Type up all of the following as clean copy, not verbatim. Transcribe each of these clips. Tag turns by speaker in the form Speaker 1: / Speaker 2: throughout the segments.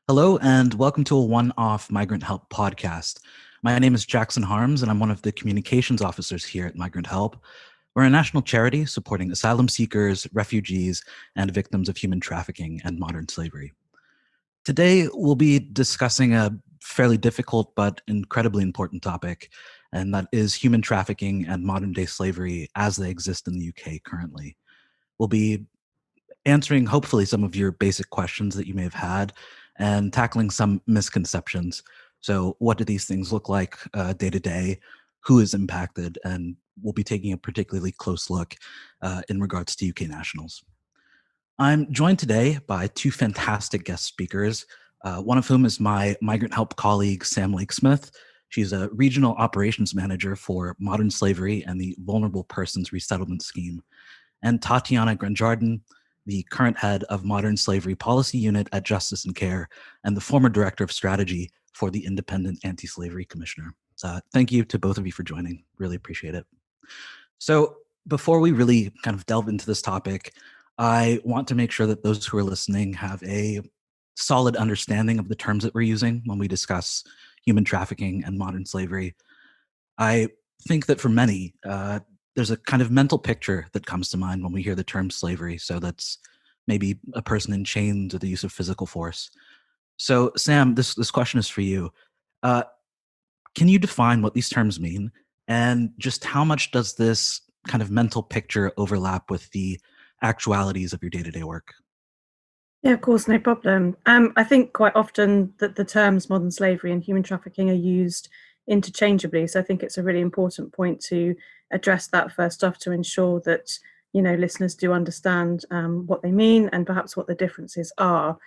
Speaker 1: Hello, and welcome to a one-off Migrant Help podcast. My name is Jackson Harms, and I'm one of the communications officers here at Migrant Help. We're a national charity supporting asylum seekers, refugees, and victims of human trafficking and modern slavery. Today, we'll be discussing a fairly difficult but incredibly important topic, and that is human trafficking and modern-day slavery as they exist in the UK currently. We'll be answering hopefully some of your basic questions that you may have had and tackling some misconceptions. So what do these things look like day to day? Who is impacted? And we'll be taking a particularly close look in regards to UK nationals. I'm joined today by two fantastic guest speakers, one of whom is my Migrant Help colleague, Sam Lakesmith. She's a regional operations manager for modern slavery and the Vulnerable Persons Resettlement Scheme, and Tatiana Gren-Jardan, the current head of Modern Slavery Policy Unit at Justice and Care, and the former director of strategy for the Independent Anti-Slavery Commissioner. Thank you to both of you for joining. Really appreciate it. So before we really kind of delve into this topic, I want to make sure that those who are listening have a solid understanding of the terms that we're using when we discuss human trafficking and modern slavery. I think that for many, there's a kind of mental picture that comes to mind when we hear the term slavery. So that's maybe a person in chains or the use of physical force. So Sam, this question is for you. Uh, can you define what these terms mean, and just how much does this kind of mental picture overlap with the actualities of your day-to-day work?
Speaker 2: Yeah, of course, no problem. I think quite often that the terms modern slavery and human trafficking are used interchangeably. So I think it's a really important point to address that first off to ensure that listeners do understand what they mean and perhaps what the differences are.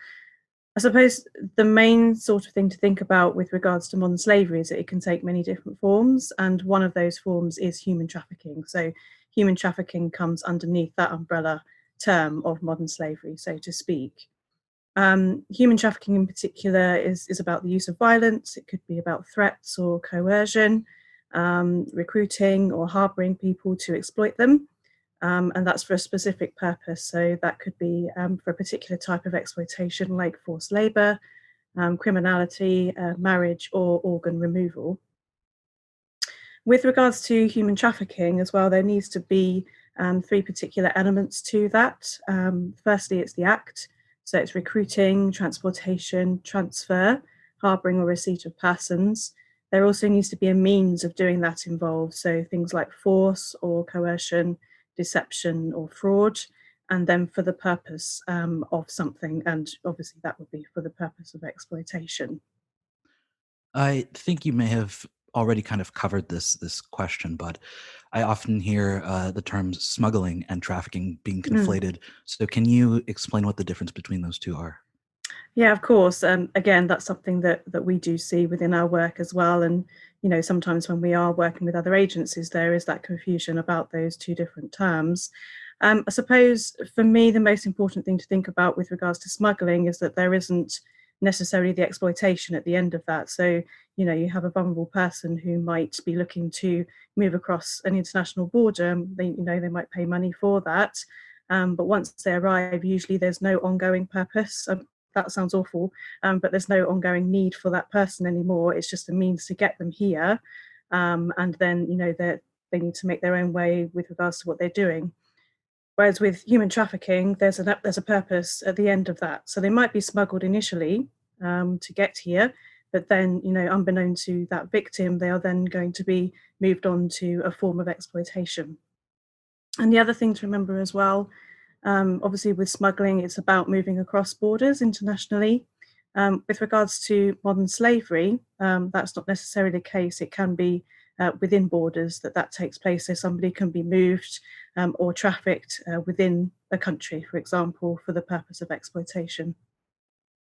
Speaker 2: I suppose the main sort of thing to think about with regards to modern slavery is that it can take many different forms, and one of those forms is human trafficking. So human trafficking comes underneath that umbrella term of modern slavery, so to speak. Human trafficking in particular is about the use of violence. It could be about threats or coercion, recruiting or harboring people to exploit them. And that's for a specific purpose. So that could be for a particular type of exploitation like forced labor, criminality, marriage, or organ removal. With regards to human trafficking as well, there needs to be three particular elements to that. Firstly, it's the act. So it's recruiting, transportation, transfer, harbouring or receipt of persons. There also needs to be a means of doing that involved. So things like force or coercion, deception or fraud, and then for the purpose of something. And obviously that would be for the purpose of exploitation.
Speaker 1: I think you may have already kind of covered this question, but I often hear the terms smuggling and trafficking being
Speaker 2: Mm.
Speaker 1: conflated. So can you explain what the difference between those two are?
Speaker 2: Yeah, of course. Again, that's something that we do see within our work as well. And sometimes when we are working with other agencies, there is that confusion about those two different terms. I suppose for me, the most important thing to think about with regards to smuggling is that there isn't necessarily the exploitation at the end of that. So, you have a vulnerable person who might be looking to move across an international border. And they might pay money for that. But once they arrive, usually there's no ongoing purpose. That sounds awful, but there's no ongoing need for that person anymore. It's just a means to get them here. And then, they need to make their own way with regards to what they're doing. Whereas with human trafficking, there's a purpose at the end of that. So they might be smuggled initially to get here, but then, unbeknown to that victim, they are then going to be moved on to a form of exploitation. And the other thing to remember as well, obviously with smuggling, it's about moving across borders internationally. With regards to modern slavery, that's not necessarily the case. It can be within borders that takes place. So somebody can be moved or trafficked within a country, for example, for the purpose of exploitation.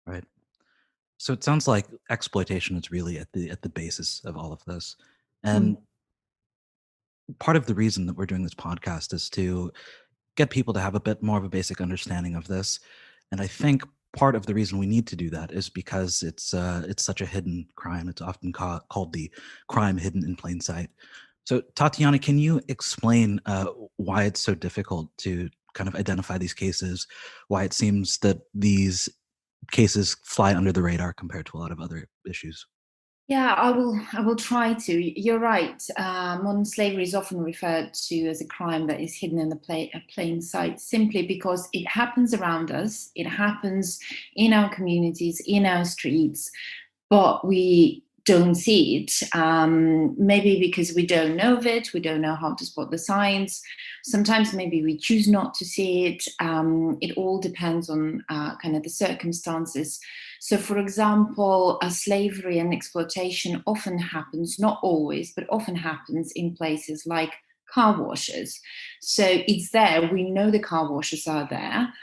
Speaker 1: Right. So it sounds like exploitation is really at the basis of all of this.
Speaker 2: Mm.
Speaker 1: And part of the reason that we're doing this podcast is to get people to have a bit more of a basic understanding of this. And I think part of the reason we need to do that is because it's such a hidden crime. It's often called the crime hidden in plain sight. So Tatiana, can you explain why it's so difficult to kind of identify these cases? Why it seems that these cases fly under the radar compared to a lot of other issues?
Speaker 3: Yeah, I will try to. You're right. Modern slavery is often referred to as a crime that is hidden in the plain sight, simply because it happens around us. It happens in our communities, in our streets, but we don't see it. Maybe because we don't know of it, we don't know how to spot the signs. Sometimes maybe we choose not to see it. It all depends on kind of the circumstances. So, for example, slavery and exploitation often happens, not always, but often happens in places like car washes. So it's there. We know the car washes are there,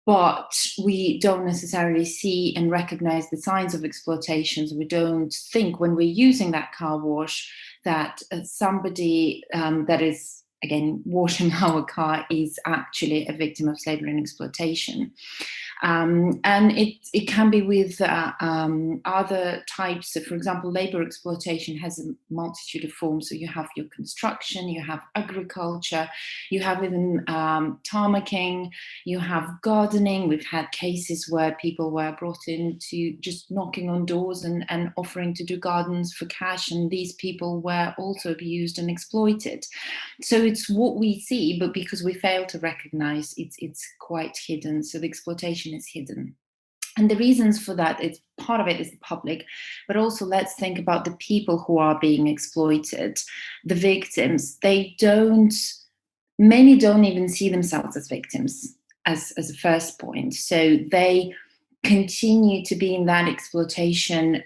Speaker 3: but we don't necessarily see and recognize the signs of exploitations. We don't think when we're using that car wash that somebody that is, again, washing our car is actually a victim of slavery and exploitation. And it can be with other types. So, for example, labor exploitation has a multitude of forms. So you have your construction, you have agriculture, you have even tarmacking, you have gardening. We've had cases where people were brought in to just knocking on doors and offering to do gardens for cash, and these people were also abused and exploited. So it's what we see, but because we fail to recognize, it's quite hidden. So the exploitation is hidden. And the reasons for that is part of it is the public, but also let's think about the people who are being exploited, the victims. Many don't even see themselves as victims as a first point. So they continue to be in that exploitation.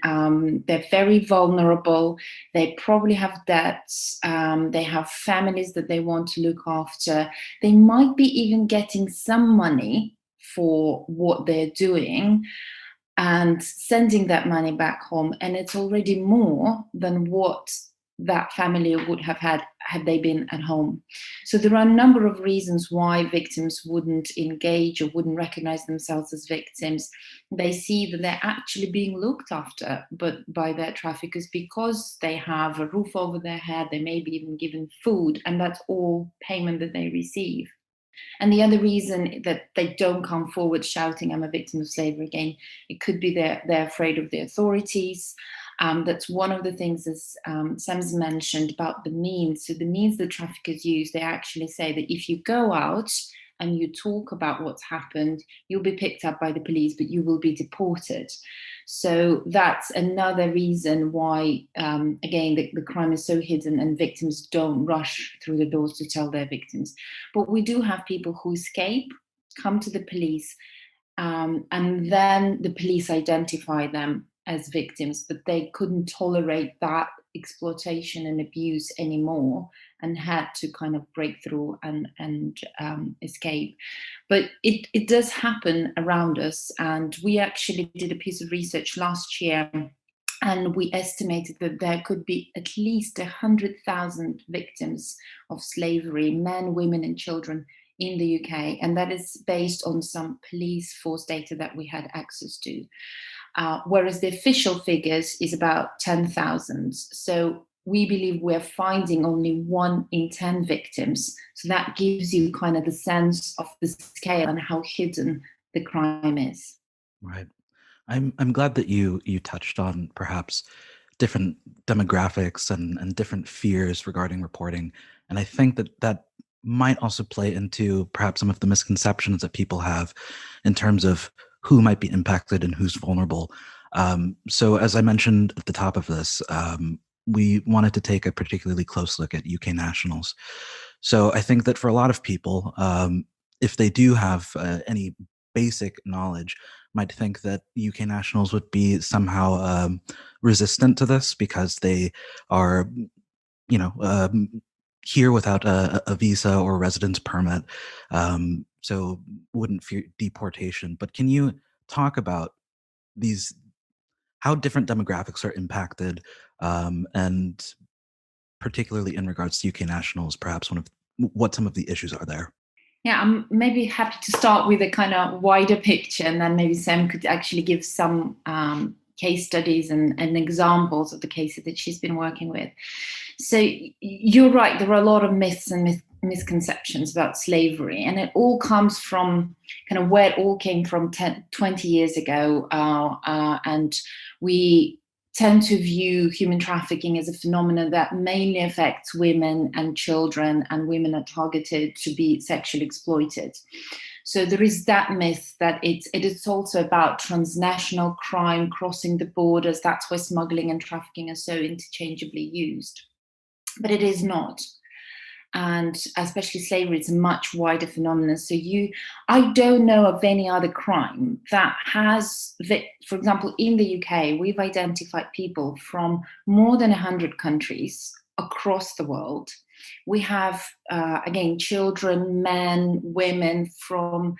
Speaker 3: They're very vulnerable. They probably have debts. They have families that they want to look after. They might be even getting some money for what they're doing and sending that money back home. And it's already more than what that family would have had they been at home. So there are a number of reasons why victims wouldn't engage or wouldn't recognize themselves as victims. They see that they're actually being looked after but by their traffickers because they have a roof over their head, they may be even given food, and that's all payment that they receive. And the other reason that they don't come forward shouting, I'm a victim of slavery again, it could be they're afraid of the authorities. That's one of the things, as Sam's mentioned, about the means. So the means the traffickers use, they actually say that if you go out and you talk about what's happened, you'll be picked up by the police, but you will be deported. So that's another reason why, again, the crime is so hidden and victims don't rush through the doors to tell their victims. But we do have people who escape, come to the police, and then the police identify them as victims, but they couldn't tolerate that exploitation and abuse anymore and had to kind of break through and escape. But it does happen around us. And we actually did a piece of research last year, and we estimated that there could be at least 100,000 victims of slavery, men, women, and children in the UK. And that is based on some police force data that we had access to. Whereas the official figures is about 10,000. So we believe we're finding only 1 in 10 victims. So that gives you kind of the sense of the scale and how hidden the crime is.
Speaker 1: Right. I'm glad that you touched on perhaps different demographics and different fears regarding reporting. And I think that might also play into perhaps some of the misconceptions that people have in terms of who might be impacted and who's vulnerable. So as I mentioned at the top of this, we wanted to take a particularly close look at UK nationals. So I think that for a lot of people, if they do have any basic knowledge, might think that UK nationals would be somehow resistant to this because they are, here without a visa or residence permit, so wouldn't fear deportation. But can you talk about these, how different demographics are impacted, and particularly in regards to UK nationals, perhaps what some of the issues are there?
Speaker 3: Yeah, I'm maybe happy to start with a kind of wider picture, and then maybe Sam could actually give some case studies and examples of the cases that she's been working with. So you're right, there are a lot of myths and misconceptions about slavery, and it all comes from kind of where it all came from 20 years ago, and we tend to view human trafficking as a phenomenon that mainly affects women and children, and women are targeted to be sexually exploited. So there is that myth that it is also about transnational crime crossing the borders. That's why smuggling and trafficking are so interchangeably used. But it is not. And especially slavery, it's a much wider phenomenon. So I don't know of any other crime that has, for example, in the UK, we've identified people from more than 100 countries across the world. We have, again, children, men, women from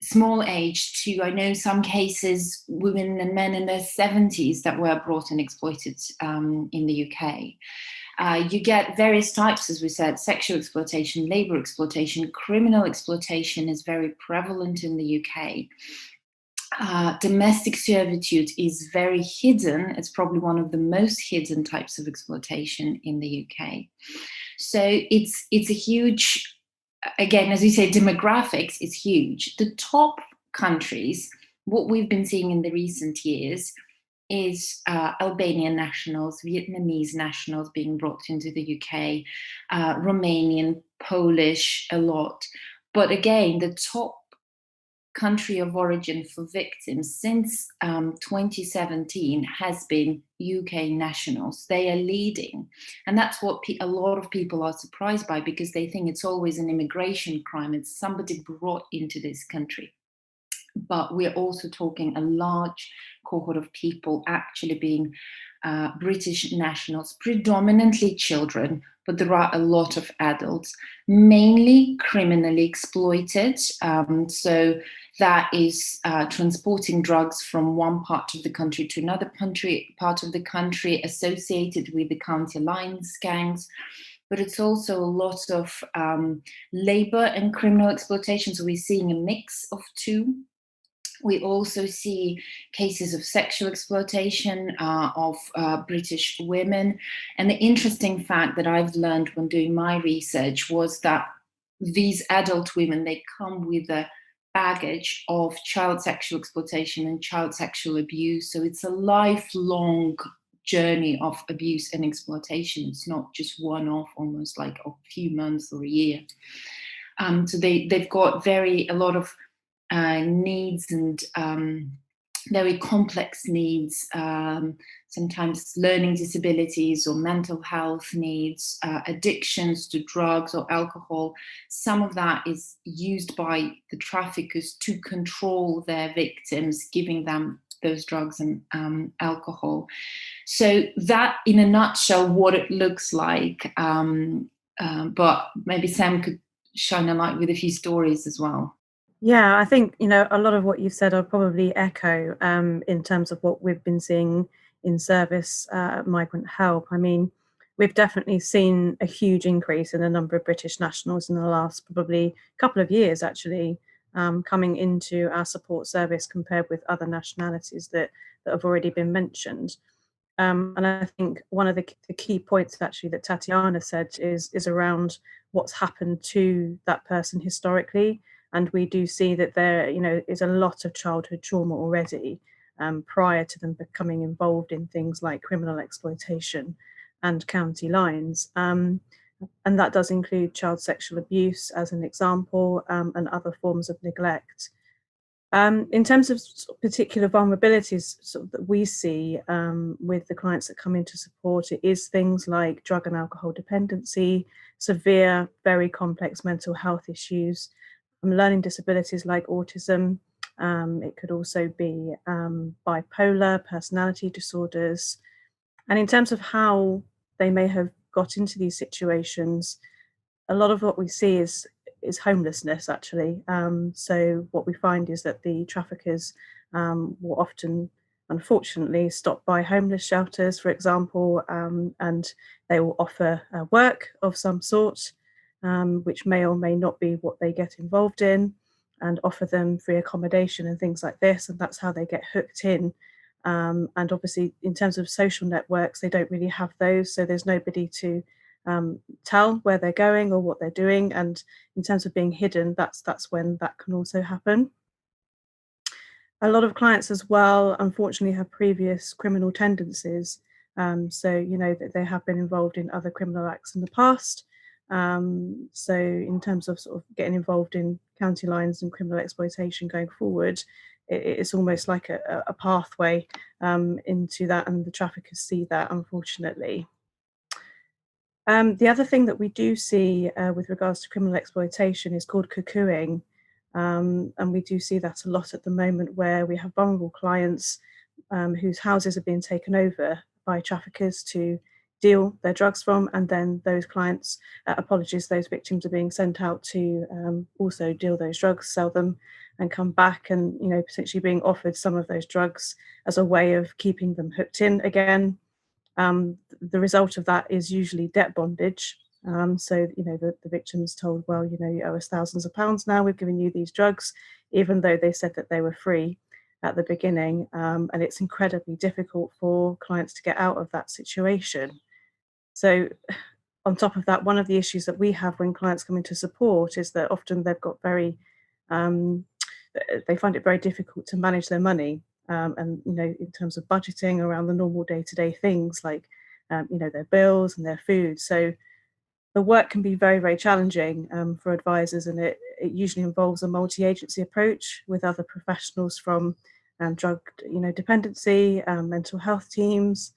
Speaker 3: small age to, I know some cases, women and men in their 70s that were brought and exploited in the UK. You get various types, as we said: sexual exploitation, labor exploitation, criminal exploitation is very prevalent in the UK. Domestic servitude is very hidden. It's probably one of the most hidden types of exploitation in the UK. So it's a huge, again, as you say, demographics is huge. The top countries, what we've been seeing in the recent years is Albanian nationals, Vietnamese nationals being brought into the UK, Romanian, Polish, a lot. But again, the top country of origin for victims since 2017 has been UK nationals. They are leading. And that's what a lot of people are surprised by, because they think it's always an immigration crime. It's somebody brought into this country. But we're also talking a large cohort of people actually being British nationals, predominantly children, but there are a lot of adults, mainly criminally exploited. So that is transporting drugs from one part of the country to another part of the country, associated with the county lines gangs. But it's also a lot of labor and criminal exploitation. So we're seeing a mix of two. We also see cases of sexual exploitation of British women. And the interesting fact that I've learned when doing my research was that these adult women, they come with a baggage of child sexual exploitation and child sexual abuse. So it's a lifelong journey of abuse and exploitation. It's not just one-off, almost like a few months or a year. So they've got a lot of needs, and very complex needs, sometimes learning disabilities or mental health needs, addictions to drugs or alcohol. Some of that is used by the traffickers to control their victims, giving them those drugs and alcohol. So that, in a nutshell, what it looks like. But maybe Sam could shine a light with a few stories as well.
Speaker 2: Yeah, I think, a lot of what you've said I'll probably echo in terms of what we've been seeing in service migrant help. I mean, we've definitely seen a huge increase in the number of British nationals in the last probably couple of years, actually, coming into our support service compared with other nationalities that have already been mentioned. And I think one of the key points actually that Tatiana said is around what's happened to that person historically. And we do see that there, is a lot of childhood trauma already prior to them becoming involved in things like criminal exploitation and county lines. And that does include child sexual abuse as an example, and other forms of neglect. In terms of particular vulnerabilities that we see with the clients that come into support, it is things like drug and alcohol dependency, severe, very complex mental health issues, learning disabilities like autism. It could also be bipolar, personality disorders. And in terms of how they may have got into these situations, a lot of what we see is homelessness, actually. So what we find is that the traffickers will often, unfortunately, stop by homeless shelters, for example, and they will offer work of some sort, which may or may not be what they get involved in, and offer them free accommodation and things like this. And that's how they get hooked in. And obviously, in terms of social networks, they don't really have those. So there's nobody to tell where they're going or what they're doing. And in terms of being hidden, that's when that can also happen. A lot of clients as well, unfortunately, have previous criminal tendencies. So, that they have been involved in other criminal acts in the past. So in terms of sort of getting involved in county lines and criminal exploitation going forward, it's almost like a pathway into that, and the traffickers see that, unfortunately. The other thing that we do see with regards to criminal exploitation is called cuckooing. And we do see that a lot at the moment, where we have vulnerable clients whose houses are being taken over by traffickers to deal their drugs from, and then those clients, those victims are being sent out to also deal those drugs, sell them, and come back, and potentially being offered some of those drugs as a way of keeping them hooked in again. The result of that is usually debt bondage. So, the victim's told, well, you owe us thousands of pounds now, we've given you these drugs, even though they said that they were free at the beginning. And it's incredibly difficult for clients to get out of that situation. So, on top of that, one of the issues that we have when clients come into support is that often they've got they find it very difficult to manage their money. And in terms of budgeting around the normal day-to-day things like their bills and their food. So the work can be very, very challenging for advisors, and it usually involves a multi-agency approach with other professionals from drug dependency, mental health teams,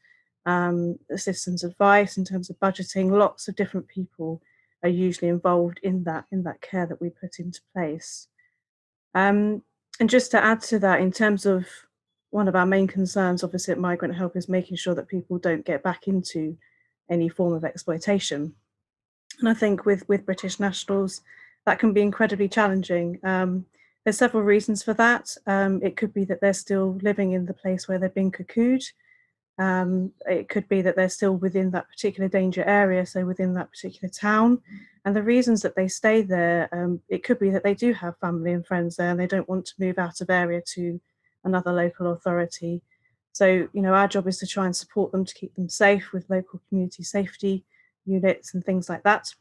Speaker 2: systems advice in terms of budgeting. Lots of different people are usually involved in that care that we put into place. And just to add to that, in terms of one of our main concerns, obviously, at Migrant Help, is making sure that people don't get back into any form of exploitation. And I think with British nationals, that can be incredibly challenging. There's several reasons for that. It could be that they're still living in the place where they've been cocooned. It could be that they're still within that particular danger area, so within that particular town. And the reasons that they stay there, it could be that they do have family and friends there, and they don't want to move out of area to another local authority. So, our job is to try and support them to keep them safe with local community safety units and things like that.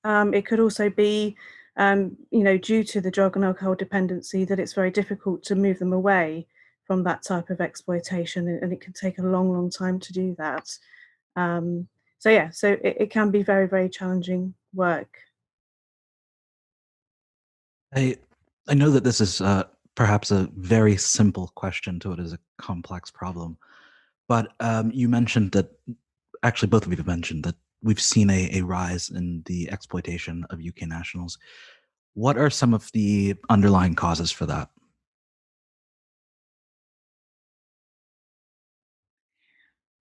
Speaker 2: It could also be, due to the drug and alcohol dependency, that it's very difficult to move them away from that type of exploitation, and it can take a long, long time to do that. So it can be very, very challenging work.
Speaker 1: I know that this is perhaps a very simple question to what is a complex problem, but you mentioned that, actually both of you have mentioned that we've seen a rise in the exploitation of UK nationals. What are some of the underlying causes for that?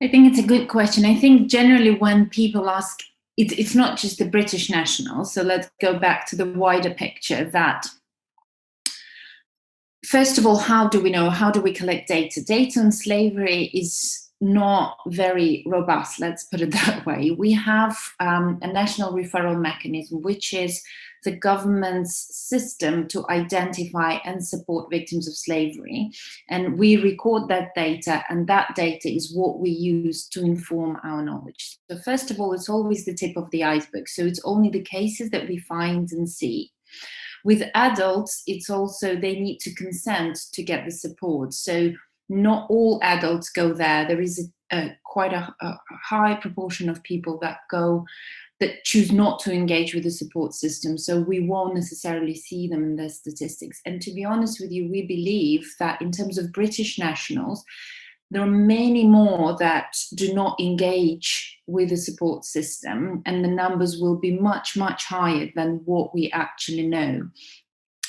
Speaker 3: I think it's a good question. I think generally when people ask, it's not just the British nationals. So let's go back to the wider picture that, first of all, how do we know? How do we collect data? Data on slavery is not very robust, let's put it that way. We have a national referral mechanism, which is the government's system to identify and support victims of slavery. And we record that data, and that data is what we use to inform our knowledge. So first of all, it's always the tip of the iceberg. So it's only the cases that we find and see. With adults, it's also, they need to consent to get the support. So not all adults go there. There is quite a high proportion of people that choose not to engage with the support system. So we won't necessarily see them in their statistics. And to be honest with you, we believe that in terms of British nationals, there are many more that do not engage with the support system, and the numbers will be much, much higher than what we actually know.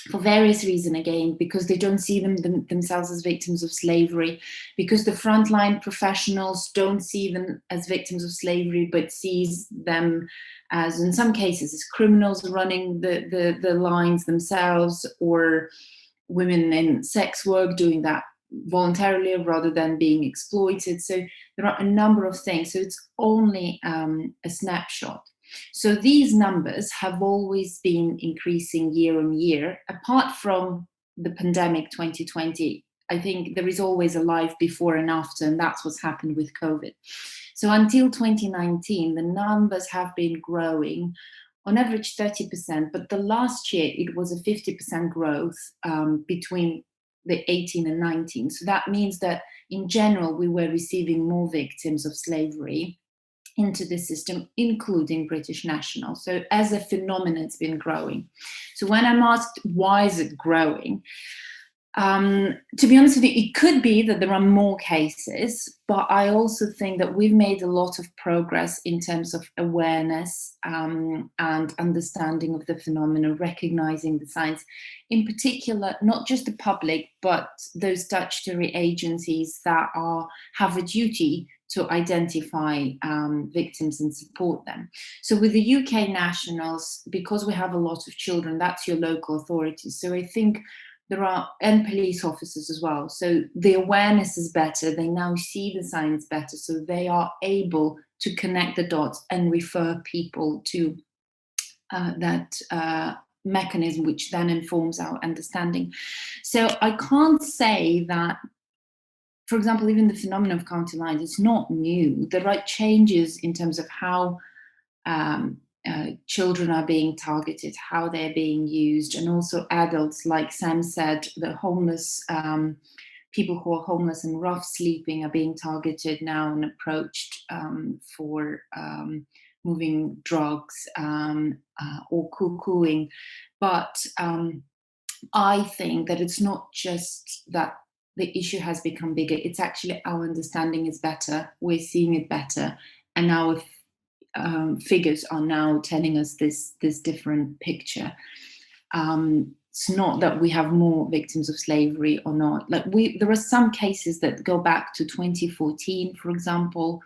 Speaker 3: For various reasons, again, because they don't see themselves as victims of slavery, because the frontline professionals don't see them as victims of slavery, but sees them as, in some cases, as criminals running the lines themselves, or women in sex work doing that voluntarily rather than being exploited. So there are a number of things. So it's only a snapshot. So these numbers have always been increasing year on year, apart from the pandemic 2020, I think there is always a life before and after, and that's what's happened with COVID. So until 2019, the numbers have been growing on average 30%, but the last year it was a 50% growth between the 18 and 19. So that means that in general, we were receiving more victims of slavery into the system, including British nationals. So as a phenomenon, it's been growing. So when I'm asked, why is it growing? To be honest with you, it could be that there are more cases, but I also think that we've made a lot of progress in terms of awareness and understanding of the phenomenon, recognizing the signs, in particular, not just the public, but those statutory agencies that have a duty to identify victims and support them. So with the UK nationals, because we have a lot of children, that's your local authorities. So I think there are, and police officers as well. So the awareness is better. They now see the signs better. So they are able to connect the dots and refer people to that mechanism, which then informs our understanding. So I can't say that, for example, even the phenomenon of county lines is not new. There are changes in terms of how children are being targeted, how they're being used, and also adults, like Sam said, the homeless, people who are homeless and rough sleeping are being targeted now and approached for moving drugs or cuckooing. But I think that it's not just that the issue has become bigger, it's actually our understanding is better, we're seeing it better, and our figures are now telling us this different picture. It's not that we have more victims of slavery or not. Like there are some cases that go back to 2014, for example,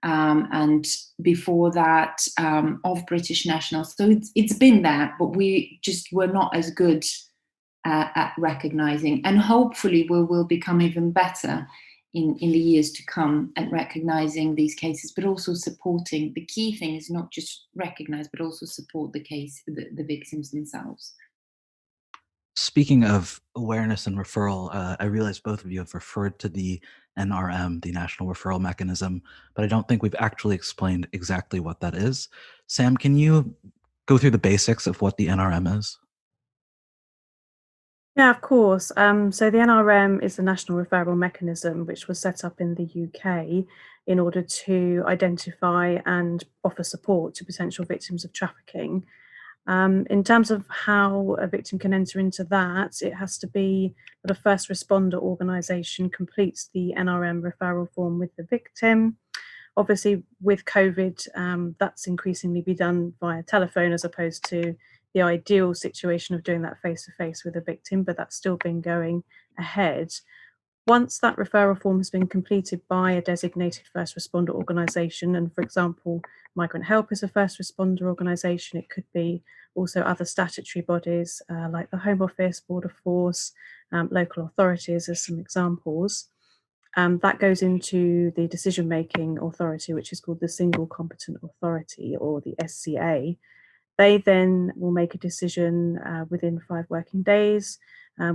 Speaker 3: and before that of British nationals. So it's been there, but we just were not as good at recognizing, and hopefully we will become even better in the years to come at recognizing these cases, but also supporting. The key thing is not just recognize, but also support the victims themselves.
Speaker 1: Speaking of awareness and referral, I realize both of you have referred to the NRM, the National Referral Mechanism, but I don't think we've actually explained exactly what that is. Sam, can you go through the basics of what the NRM is?
Speaker 2: Yeah, of course. So the NRM is the National Referral Mechanism, which was set up in the UK in order to identify and offer support to potential victims of trafficking. In terms of how a victim can enter into that, it has to be that a first responder organisation completes the NRM referral form with the victim. Obviously, with COVID, that's increasingly be done via telephone as opposed to the ideal situation of doing that face-to-face with a victim, but that's still been going ahead. Once that referral form has been completed by a designated first responder organisation, and for example, Migrant Help is a first responder organisation, it could be also other statutory bodies like the Home Office, Border Force, local authorities as some examples. That goes into the decision-making authority, which is called the Single Competent Authority, or the SCA. They then will make a decision within 5 working days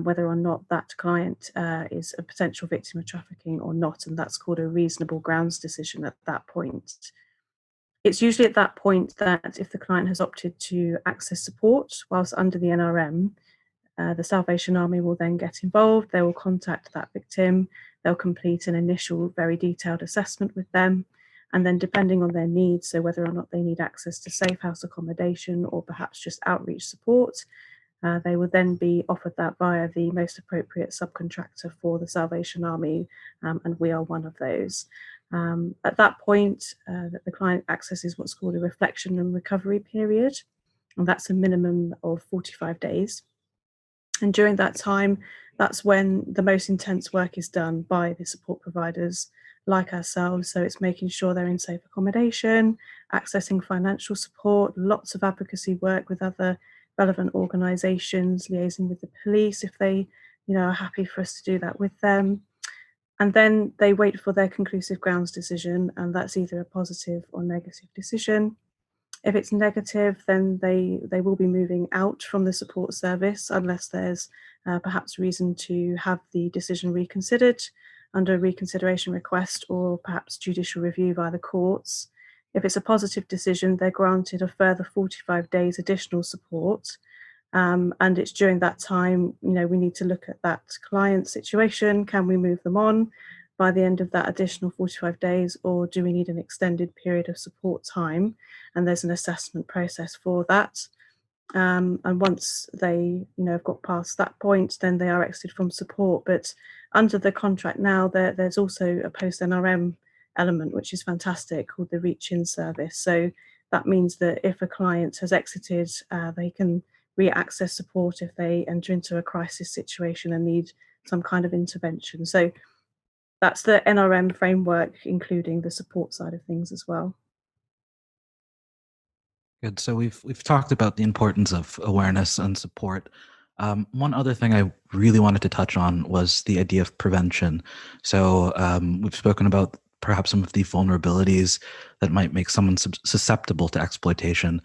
Speaker 2: whether or not that client is a potential victim of trafficking or not, and that's called a reasonable grounds decision at that point. It's usually at that point that if the client has opted to access support whilst under the NRM, the Salvation Army will then get involved. They will contact that victim. They'll complete an initial, very detailed assessment with them. And then depending on their needs, so whether or not they need access to safe house accommodation or perhaps just outreach support, they will then be offered that via the most appropriate subcontractor for the Salvation Army, and we are one of those. At that point, the client accesses what's called a reflection and recovery period, and that's a minimum of 45 days. And during that time, that's when the most intense work is done by the support providers like ourselves. So it's making sure they're in safe accommodation, accessing financial support, lots of advocacy work with other relevant organisations, liaising with the police if they, are happy for us to do that with them. And then they wait for their conclusive grounds decision, and that's either a positive or negative decision. If it's negative, then they will be moving out from the support service unless there's perhaps reason to have the decision reconsidered under a reconsideration request, or perhaps judicial review by the courts. If it's a positive decision, they're granted a further 45 days additional support. And it's during that time, we need to look at that client situation. Can we move them on by the end of that additional 45 days, or do we need an extended period of support time? And there's an assessment process for that. And once they, have got past that point, then they are exited from support. But under the contract now, there's also a post-NRM element, which is fantastic, called the reach-in service. So that means that if a client has exited, they can re-access support if they enter into a crisis situation and need some kind of intervention. So that's the NRM framework, including the support side of things as well.
Speaker 1: Good. So we've talked about the importance of awareness and support. One other thing I really wanted to touch on was the idea of prevention. So we've spoken about perhaps some of the vulnerabilities that might make someone susceptible to exploitation.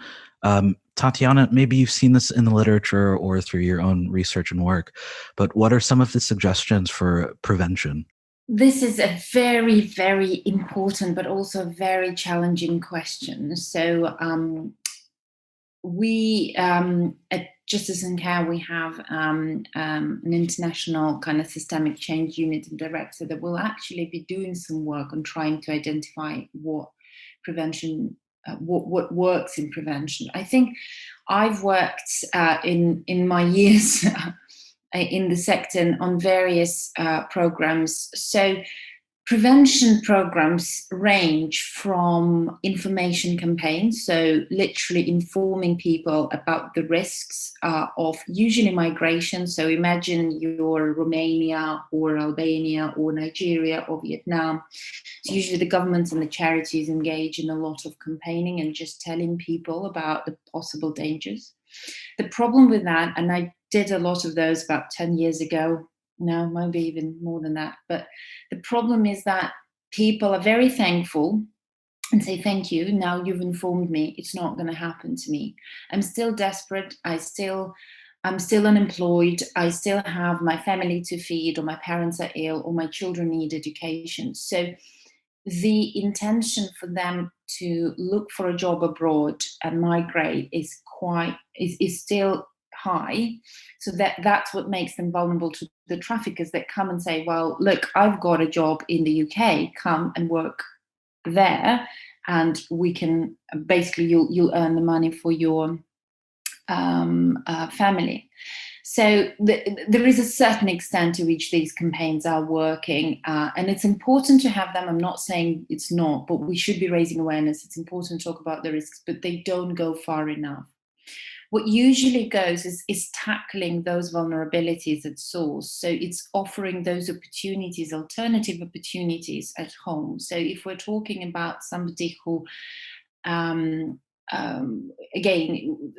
Speaker 1: Tatiana, maybe you've seen this in the literature or through your own research and work, but what are some of the suggestions for prevention?
Speaker 3: This is a very, very important, but also very challenging question. So we at Justice and Care, we have an international kind of systemic change unit and director that will actually be doing some work on trying to identify what prevention, what works in prevention. I think I've worked in my years in the sector on various programs. So prevention programs range from information campaigns, so literally informing people about the risks of usually migration. So imagine you're Romania or Albania or Nigeria or Vietnam. So usually the governments and the charities engage in a lot of campaigning and just telling people about the possible dangers. The problem with that, and I did a lot of those about 10 years ago, no, maybe even more than that. But the problem is that people are very thankful and say, thank you, now you've informed me, it's not going to happen to me. I'm still desperate, I'm still unemployed, I still have my family to feed, or my parents are ill, or my children need education. So the intention for them to look for a job abroad and migrate is still high. So that's what makes them vulnerable to the traffickers that come and say, well, look, I've got a job in the UK, come and work there, and we can basically you'll earn the money for your family. So there is a certain extent to which these campaigns are working, and it's important to have them. I'm not saying it's not, but we should be raising awareness. It's important to talk about the risks, but they don't go far enough. What usually goes is tackling those vulnerabilities at source. So it's offering those opportunities, alternative opportunities at home. So if we're talking about somebody who, again,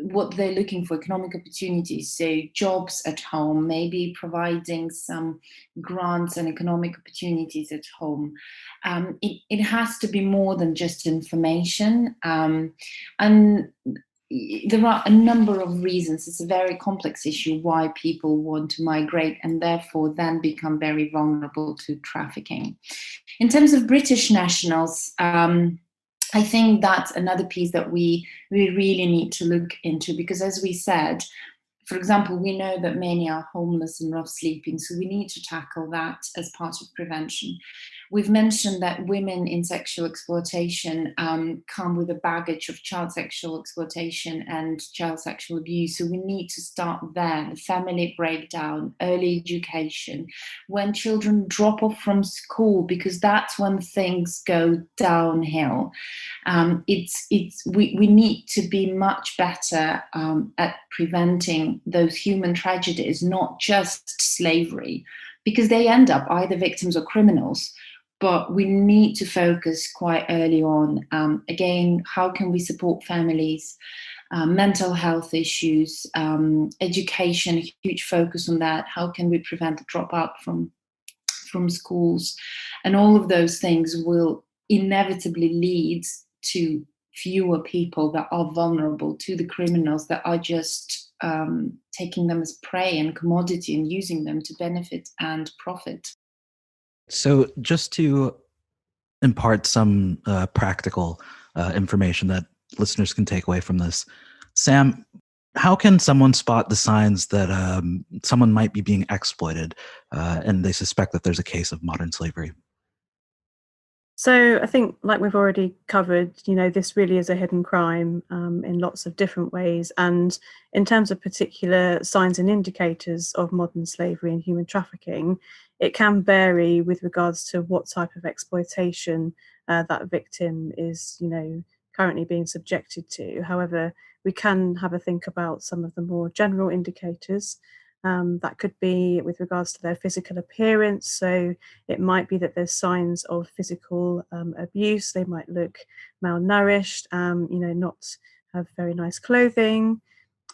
Speaker 3: what they're looking for, economic opportunities, so jobs at home, maybe providing some grants and economic opportunities at home. It has to be more than just information. And there are a number of reasons. It's a very complex issue why people want to migrate and therefore then become very vulnerable to trafficking. In terms of British nationals, I think that's another piece that we really need to look into, because as we said, for example, we know that many are homeless and rough sleeping, so we need to tackle that as part of prevention. We've mentioned that women in sexual exploitation come with a baggage of child sexual exploitation and child sexual abuse, so we need to start there. The family breakdown, early education, when children drop off from school, because that's when things go downhill. We need to be much better at preventing those human tragedies, not just slavery, because they end up either victims or criminals. But we need to focus quite early on. Again, how can we support families? Mental health issues, education, a huge focus on that. How can we prevent the dropout from schools? And all of those things will inevitably lead to fewer people that are vulnerable to the criminals that are just taking them as prey and commodity and using them to benefit and profit.
Speaker 1: So just to impart some practical information that listeners can take away from this, Sam, how can someone spot the signs that someone might be being exploited and they suspect that there's a case of modern slavery?
Speaker 2: So I think, like we've already covered, this really is a hidden crime in lots of different ways. And in terms of particular signs and indicators of modern slavery and human trafficking, it can vary with regards to what type of exploitation that victim is, currently being subjected to. However, we can have a think about some of the more general indicators. That could be with regards to their physical appearance. So it might be that there's signs of physical abuse. They might look malnourished, not have very nice clothing.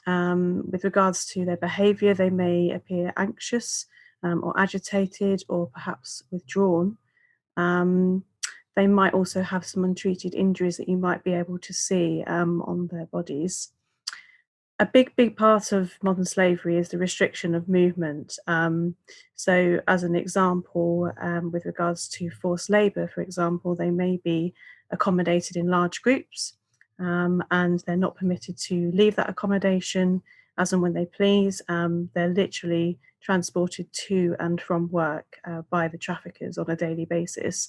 Speaker 2: With regards to their behaviour, they may appear anxious or agitated or perhaps withdrawn. They might also have some untreated injuries that you might be able to see on their bodies. A big part of modern slavery is the restriction of movement. So, as an example, with regards to forced labour, for example, they may be accommodated in large groups, and they're not permitted to leave that accommodation as and when they please. They're literally transported to and from work by the traffickers on a daily basis.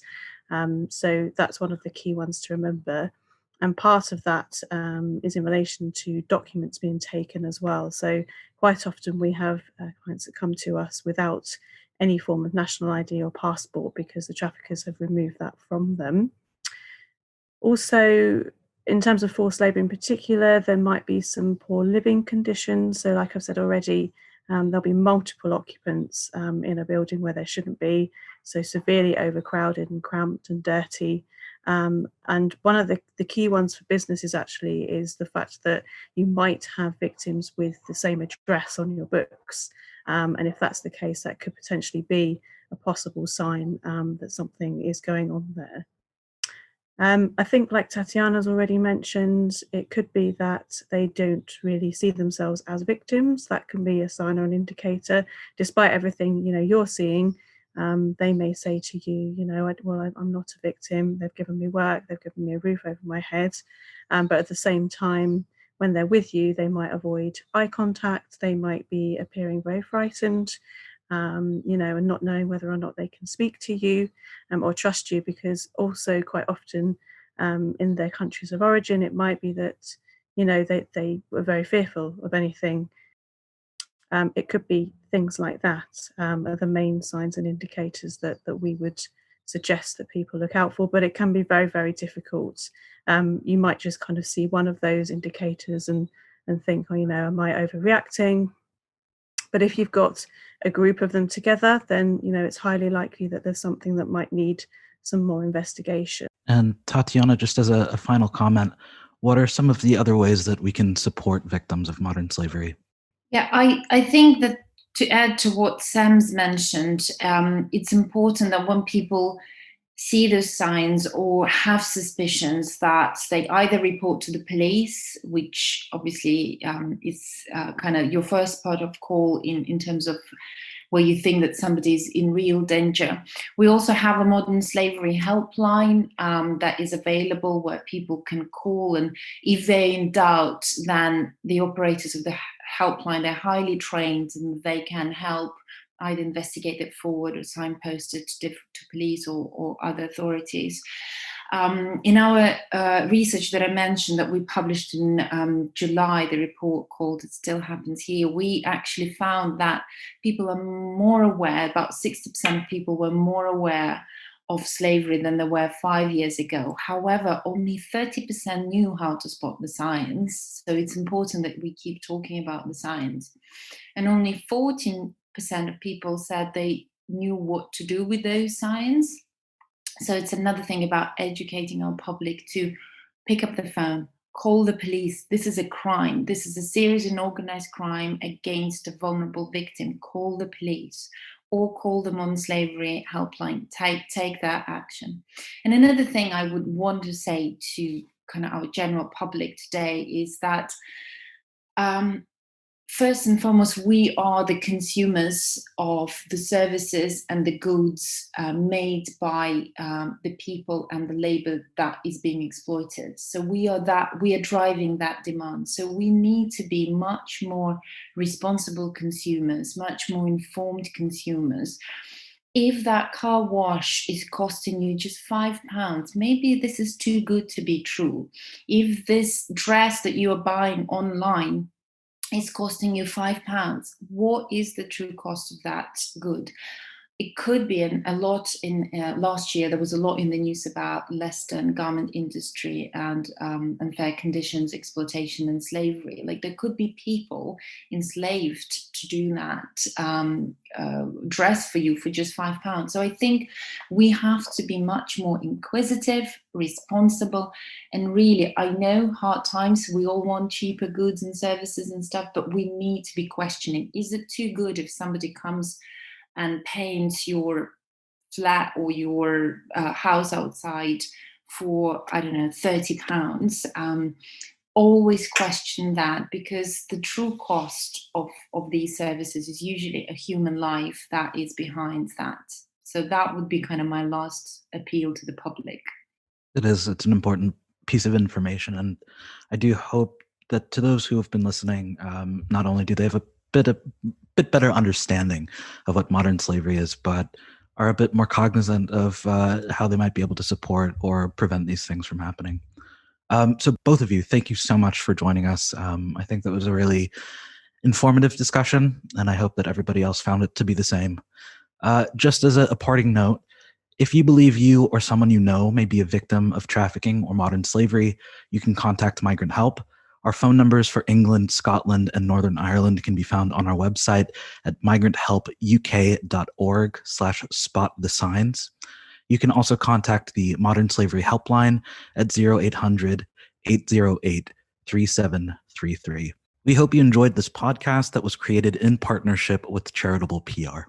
Speaker 2: So that's one of the key ones to remember. And part of that is in relation to documents being taken as well. So quite often we have clients that come to us without any form of national ID or passport because the traffickers have removed that from them. Also, in terms of forced labour in particular, there might be some poor living conditions. So like I've said already, there'll be multiple occupants in a building where there shouldn't be, so severely overcrowded and cramped and dirty. And one of the key ones for businesses actually is the fact that you might have victims with the same address on your books. And if that's the case, that could potentially be a possible sign that something is going on there. I think, like Tatiana's already mentioned, it could be that they don't really see themselves as victims. That can be a sign or an indicator. Despite everything you're seeing, they may say to you, I'm not a victim. They've given me work. They've given me a roof over my head. But at the same time, when they're with you, they might avoid eye contact. They might be appearing very frightened. And not knowing whether or not they can speak to you or trust you, because also quite often in their countries of origin, it might be that, they were very fearful of anything. It could be things like that are the main signs and indicators that we would suggest that people look out for, but it can be very, very difficult. You might just kind of see one of those indicators and think, am I overreacting? But if you've got a group of them together, then it's highly likely that there's something that might need some more investigation.
Speaker 1: And Tatiana, just as a final comment, what are some of the other ways that we can support victims of modern slavery?
Speaker 3: Yeah, I think that to add to what Sam's mentioned, it's important that when people see those signs or have suspicions, that they either report to the police, which obviously is kind of your first part of call in terms of where you think that somebody's in real danger. We also have a modern slavery helpline that is available where people can call, and if they're in doubt, then the operators of the helpline, they're highly trained and they can help either investigate it forward or signpost it to police or other authorities. In our research that I mentioned that we published in July, the report called It Still Happens Here, we actually found that people are more aware, about 60% of people were more aware of slavery than they were 5 years ago. However, only 30% knew how to spot the signs. So it's important that we keep talking about the signs. And only 14% of people said they knew what to do with those signs. So it's another thing about educating our public to pick up the phone, call the police. This is a crime. This is a serious and organized crime against a vulnerable victim. Call the police or call the modern slavery helpline. Take that action. And another thing I would want to say to kind of our general public today is that first and foremost, we are the consumers of the services and the goods made by the people and the labor that is being exploited. So we are driving that demand. So we need to be much more responsible consumers, much more informed consumers. If that car wash is costing you just £5, maybe this is too good to be true. If this dress that you are buying online is costing you £5, what is the true cost of that good? It could be a lot in last year. There was a lot in the news about Leicester and garment industry and unfair conditions, exploitation, and slavery. Like, there could be people enslaved to do that dress for you for just £5. So I think we have to be much more inquisitive, responsible, and really, I know hard times. We all want cheaper goods and services and stuff, but we need to be questioning: is it too good if somebody comes and paints your flat or your house outside for, I don't know, £30? Always question that, because the true cost of these services is usually a human life that is behind that. So that would be kind of my last appeal to the public.
Speaker 1: It's an important piece of information. And I do hope that to those who have been listening, not only do they have a bit better understanding of what modern slavery is, but are a bit more cognizant of how they might be able to support or prevent these things from happening. So both of you, thank you so much for joining us. I think that was a really informative discussion, and I hope that everybody else found it to be the same. Just as a parting note, if you believe you or someone you know may be a victim of trafficking or modern slavery, you can contact Migrant Help. Our phone numbers for England, Scotland, and Northern Ireland can be found on our website at migranthelpuk.org/spotthesigns. You can also contact the Modern Slavery Helpline at 0800 808 3733. We hope you enjoyed this podcast that was created in partnership with Charitable PR.